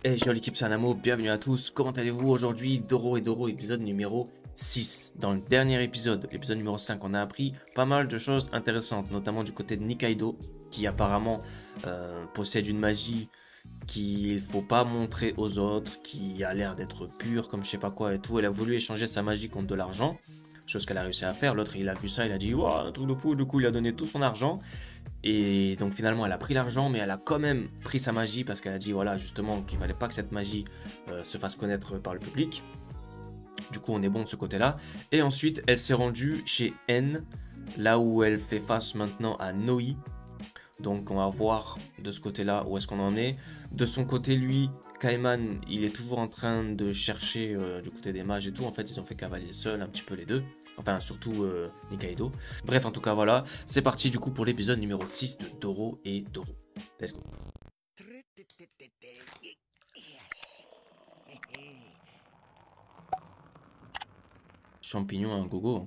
Hey, je suis l'équipe Sanamo, bienvenue à tous, comment allez-vous aujourd'hui? Doro et Doro, épisode numéro 6. Dans le dernier épisode, l'épisode numéro 5, on a appris pas mal de choses intéressantes, notamment du côté de Nikaido, qui apparemment possède une magie qu'il faut pas montrer aux autres, qui a l'air d'être pure, comme je sais pas quoi et tout. Elle a voulu échanger sa magie contre de l'argent, chose qu'elle a réussi à faire. L'autre, il a vu ça, il a dit, waouh, un truc de fou, du coup, il a donné tout son argent. Et donc finalement elle a pris l'argent mais elle a quand même pris sa magie parce qu'elle a dit voilà justement qu'il fallait pas que cette magie se fasse connaître par le public. Du coup on est bon de ce côté là. Et ensuite elle s'est rendue chez N, là où elle fait face maintenant à Noi. Donc on va voir de ce côté là où est-ce qu'on en est. De son côté lui, Kaiman il est toujours en train de chercher du côté des mages et tout. En fait ils ont fait cavalier seul un petit peu les deux. Enfin, surtout Nikaido. Bref, en tout cas, voilà. C'est parti du coup pour l'épisode numéro 6 de Doro et Doro. Let's go. Champignon à un gogo.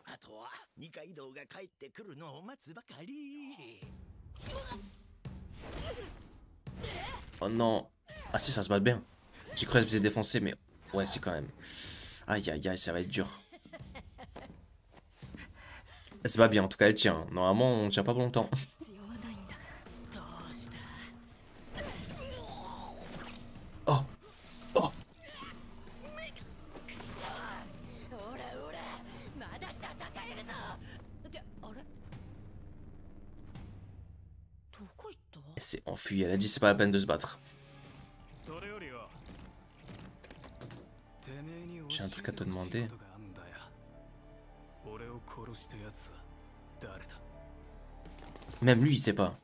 あとは二階堂が帰ってくるのを待つばかり。 Oh non. Ah si, ça se bat bien. J'ai cru qu'elle se faisait défoncer, mais ouais, c'est quand même. Aïe aïe aïe, ça va être dur. Elle se bat bien, en tout cas, elle tient. Normalement, on tient pas pour longtemps. Oh. Oh. Elle s'est enfuie, elle a dit c'est pas la peine de se battre. J'ai un truc à te demander. Même lui il sait pas.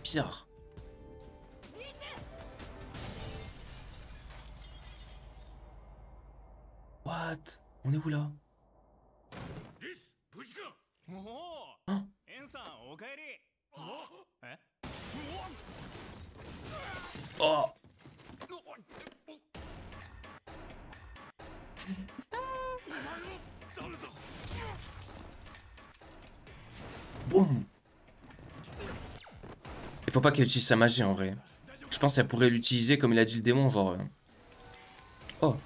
Bizarre. What? On est où là? Hein? Oh! Boum! Il faut pas qu'elle utilise sa magie en vrai. Je pense qu'elle pourrait l'utiliser comme il a dit le démon, genre. Oh!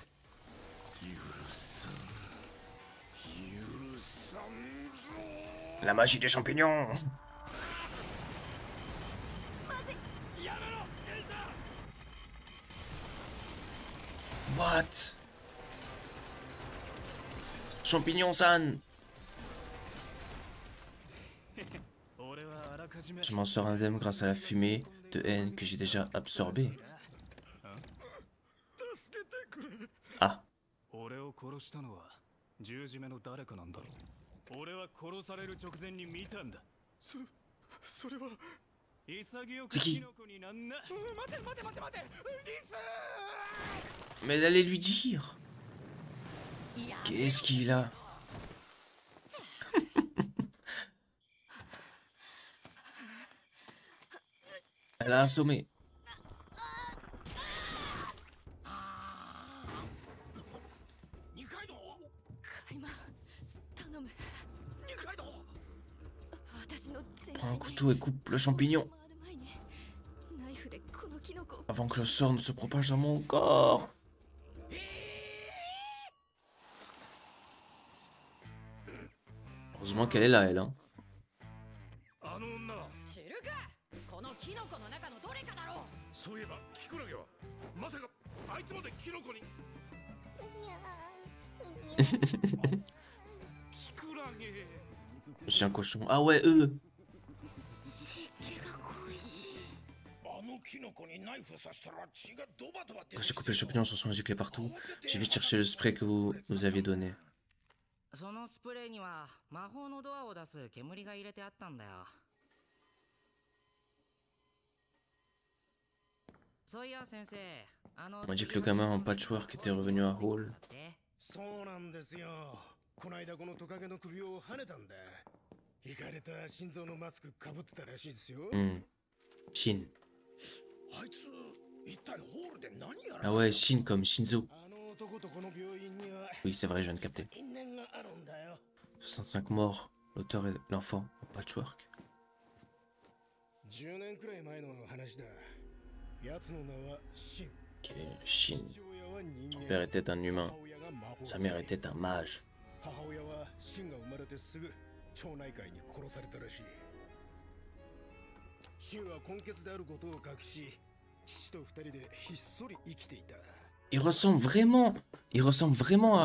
La magie des champignons! What? Champignon-san! Je m'en sors indemne grâce à la fumée de haine que j'ai déjà absorbée. Ah. C'est qui? Mais allez lui dire. Qu'est-ce qu'il a? Elle a assommé. Prends un couteau et coupe le champignon. Avant que le sort ne se propage dans mon corps. Heureusement qu'elle est là, elle, hein. J'ai un cochon. Ah ouais, eux. Quand j'ai coupé le champignon, son sang a giclé partout. J'ai vite cherché le spray que vous nous aviez donné. On m'a dit que le gamin en patchwork était revenu à Hall. Shin. Ah ouais, Shin comme Shinzo. Oui, c'est vrai, je viens de capter. 65 morts. L'auteur et l'enfant en patchwork. 10年くらい前の話だ。奴の名はシン。 Ok, Shin. 父親は人 Son 間。 père était un humain. 母親が魔法 Sa 使い mère était un mage. 母親はシンが生まれてすぐ町内会に殺されたらしい。シンは根血であることを隠し、父と二人でひっそり生きていた。 Il ressemble vraiment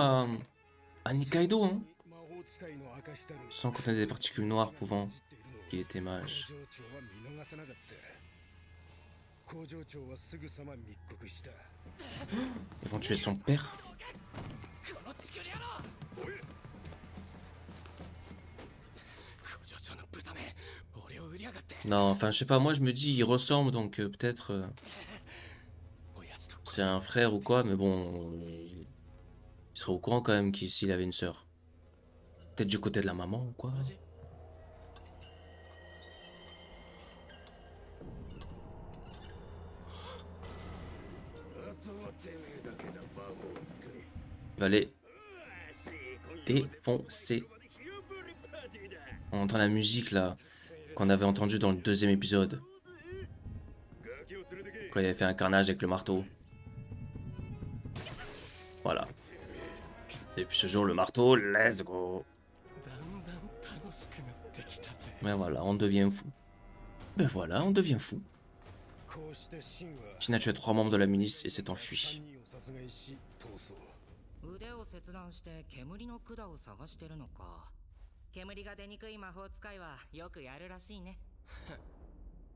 à Nikaido, hein. 魔法使いの証たる Sans contenir des particules noires prouvant qu'il était mage. 工場長は見逃さなかった。工場長はすぐさま密告した。 Ils vont tuer son père. この作り野郎工場長の豚め俺を売りやがって Non, enfin, je sais pas, moi je me dis, il ressemble, donc peut-êtreおやつと c'est un frère ou quoi, mais bon, il serait au courant quand même s'il avait une sœur. Peut-être du côté de la maman ou quoi. Il va les défoncer. On entend la musique là, qu'on avait entendue dans le deuxième épisode. Quand il avait fait un carnage avec le marteau. Voilà. Depuis ce jour, le marteau, let's go. だんだん楽しくなってきたぜ Mais voilà, on devient fou. Ben voilà, on devient fou. こうしてシンは Shin a tué 3 membres de la milice et s'est 3 enfui. 人を殺害し逃走。腕を切断して煙の管を探してるのか。煙が出にくい魔法使いはよくやるらしいね。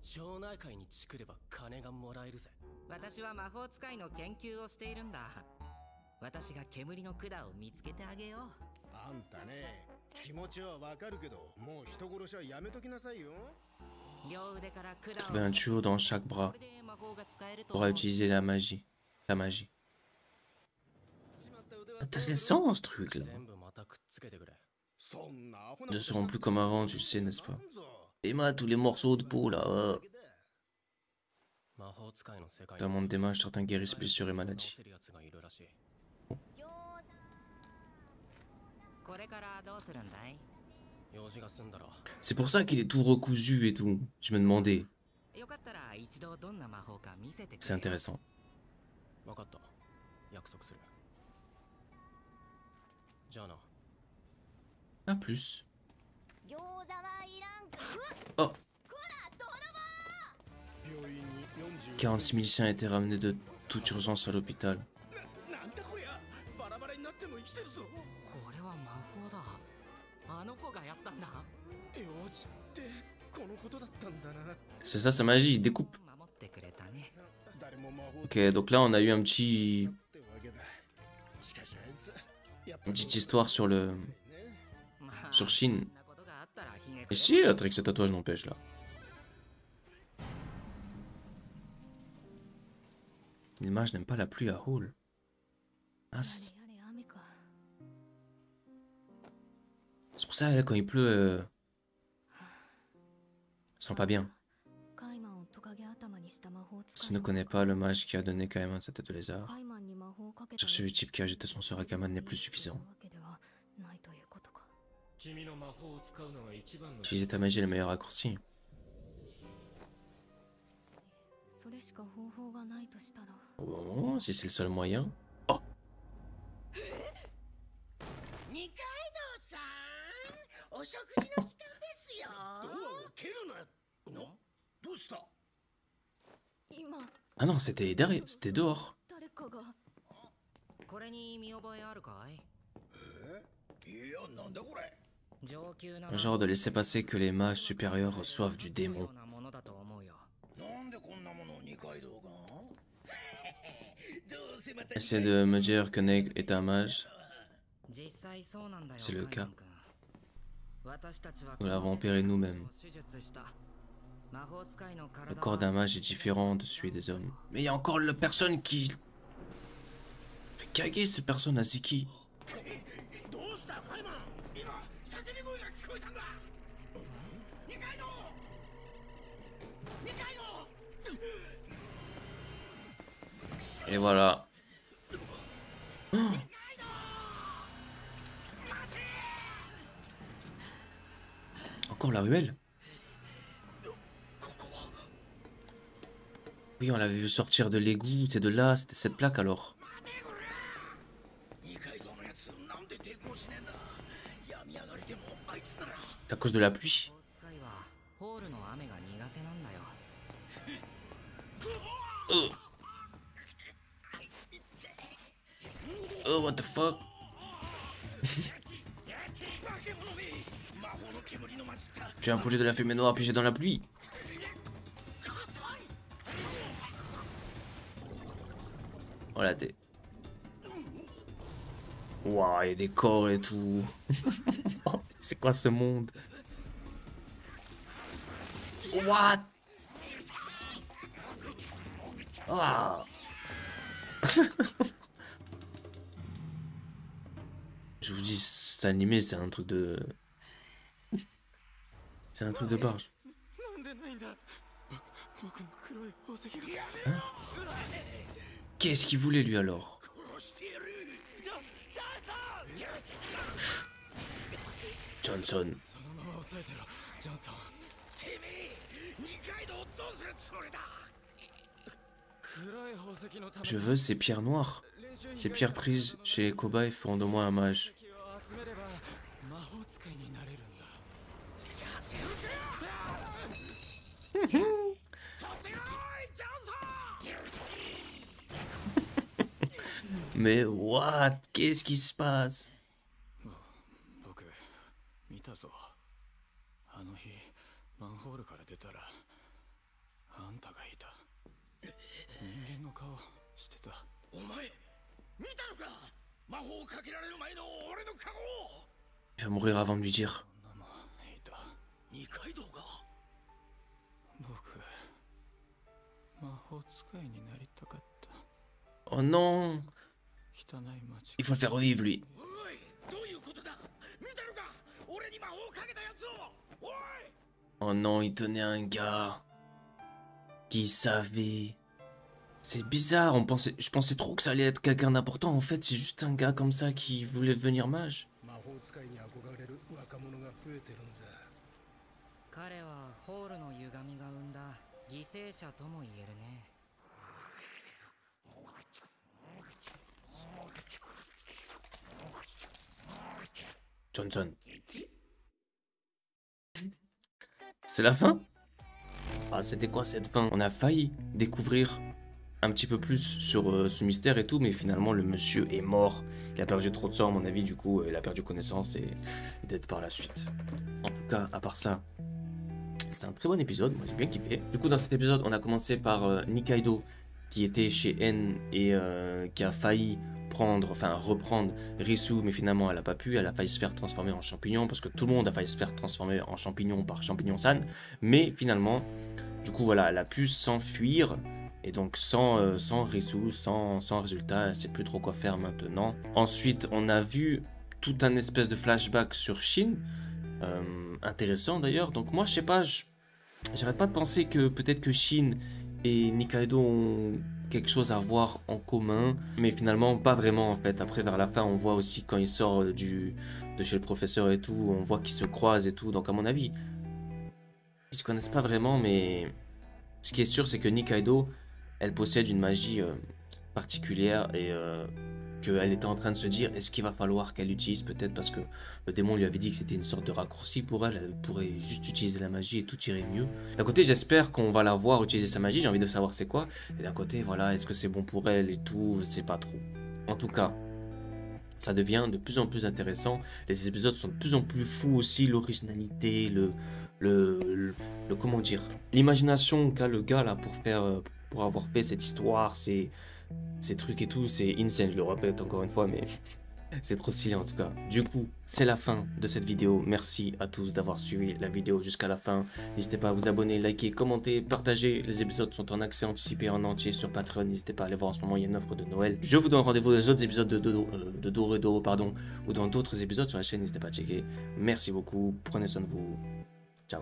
町内会にチクれば金がもらえるぜ私は魔法使いの研究をしているんだ。私が煙の管を見つけてあげよう。あんたね、気持ちはわかるけど、もう人殺しはやめときなさいよ。両腕から管 Trouver un tuyau dans chaque bras これで魔法が使えると pourra utiliser la magie. La magie. Intéressant ce truc là. 全部またくっつけてくれ そんなアホ Ils な ne seront plus comme avant, tu le sais, n'est-ce pas? ぞ。 Emma, tous les morceaux de peau là. 魔法使いの世界 Dans le monde des mages, certains guérissent blessures et 直 maladies. せるやつがいるらしいこれからどうするんだい？用事が済んだら C'est pour ça qu'il est tout recousu et tout. Je me demandais. よかったら一度どんな魔法か見せてく C'est れ。 intéressant. 分かった約束するじゃあな À plus. 餃子はいらんか Oh, 病院に40 46 miliciens étaient ramenés de toute urgence à l'hôpital. なんだこりゃ、バラバラになっても生きてるぞ。これは魔法だ。あの子がやったんだ。用事ってこのことだったんだな。 C'est ça sa magie, il découpe. 守ってくれたね。誰も魔法 Ok, donc là on a eu un petit... ってわけだ。しかしあいつ、やっぱ une petite histoire sur le... ね。まあ sur Shin. そんなことがあったらひねく Et れ si, avec ses tatouages n'empêche là. Les mages n'aiment pas la pluie à Hall. Ah, c'est やれ雨か。 c'est pour ça, elle, quand il pleut, elle sent pas bien. カイマンをトカゲ頭にした魔法使 Si い tu ne connais pas le mage qui a donné Kaiman sa tête de lézard, カイマンに魔法をかけた chercher le type qui a jeté son sort à Kaiman n'est plus suffisant. わけではないということか。 君の魔法を使うのが一番の Utiliser ta magie est le meilleur raccourci. それしか方法がないとしたら。 Oh, si c'est le seul moyen. 二階堂さんお食事の時間ですよドアを蹴るな。どうした？今 Ah non, c'était derrière, c'était dehors. 誰かが。これに見覚えあるかい？いや、なんだこれ。上級な Un genre de laisser passer que les mages supérieurs reçoivent du よ démon. うなものだと思うよ。なんでこんなものを二階堂が？どうせまた Essayer de me dire que Neg est un mage. 実際そうなんだよ。 C'est le カイマ cas. ン君。私たちは Nous l'avons opéré nous-mêmes. 手術した魔法使いの Le 体 corps d'un mage est différent de celui des hommes. Mais il y a encore la personne qui... fait caguer cette personne à Ziki. どうしたカイマン？今叫び声が聞こえたんだ。二階堂。二階堂。 Et voilà. encore la ruelle. Oui, on l'avait vu sortir de l'égout, c'est de là, c'était cette plaque alors. C'est à cause de la pluie. Oh, what the fuck? Tu as un projet de la fumée noire pigé dans la pluie. Oh la tête. Waouh, il y a des corps et tout. C'est quoi ce monde? What? Wow. Je vous dis, cet animé, c'est un truc de... C'est un truc de barge. Hein? Qu'est-ce qu'il voulait lui alors? Johnson. Je veux ces pierres noires. Ces pierres prises chez les cobayes feront de moi un mage. Mais what? Qu'est-ce qui se passe? Il va mourir avant de lui dire. Oh non! Il faut le faire revivre lui. Oh non, il tenait un gars qui savait. C'est bizarre, je pensais trop que ça allait être quelqu'un d'important. En fait, c'est juste un gars comme ça qui voulait devenir mage. Johnson. C'est la fin? Ah, c'était quoi cette fin? On a failli découvrir un petit peu plus sur ce mystère et tout, mais finalement le monsieur est mort. Il a perdu trop de sang à mon avis, du coup il a perdu connaissance et d'être par la suite. En tout cas, à part ça, c'était un très bon épisode, moi j'ai bien kiffé. Du coup dans cet épisode, on a commencé par Nikaido qui était chez N et qui a failli reprendre Risu, mais finalement elle a pas pu, elle a failli se faire transformer en champignon, parce que tout le monde a failli se faire transformer en champignon par Champignon-san, mais finalement, du coup voilà, elle a pu s'enfuir, et donc sans Risu, sans résultat, elle sait plus trop quoi faire maintenant. Ensuite, on a vu tout un espèce de flashback sur Shin, intéressant d'ailleurs, donc moi je sais pas, j'arrête pas de penser que peut-être que Shin et Nikaido ont quelque chose à voir en commun, mais finalement pas vraiment en fait. Après vers la fin on voit aussi quand il sort de chez le professeur et tout, on voit qu'ils se croisent et tout, donc à mon avis ils se connaissent pas vraiment, mais ce qui est sûr c'est que Nikaido elle possède une magie particulière et qu'elle était en train de se dire est-ce qu'il va falloir qu'elle l'utilise, peut-être parce que le démon lui avait dit que c'était une sorte de raccourci pour elle, elle pourrait juste utiliser la magie et tout irait mieux. D'un côté j'espère qu'on va la voir utiliser sa magie, j'ai envie de savoir c'est quoi, et d'un côté voilà, est-ce que c'est bon pour elle et tout, je sais pas trop. En tout cas, ça devient de plus en plus intéressant, les épisodes sont de plus en plus fous aussi, l'originalité, comment dire, l'imagination qu'a le gars là pour avoir fait cette histoire, ces trucs et tout, c'est insane, je le répète encore une fois, mais c'est trop stylé en tout cas. Du coup, c'est la fin de cette vidéo. Merci à tous d'avoir suivi la vidéo jusqu'à la fin. N'hésitez pas à vous abonner, liker, commenter, partager. Les épisodes sont en accès anticipé en entier sur Patreon. N'hésitez pas à aller voir en ce moment, il y a une offre de Noël. Je vous donne rendez-vous dans les autres épisodes de Doro et Doro, pardon, ou dans d'autres épisodes sur la chaîne. N'hésitez pas à checker. Merci beaucoup, prenez soin de vous. Ciao.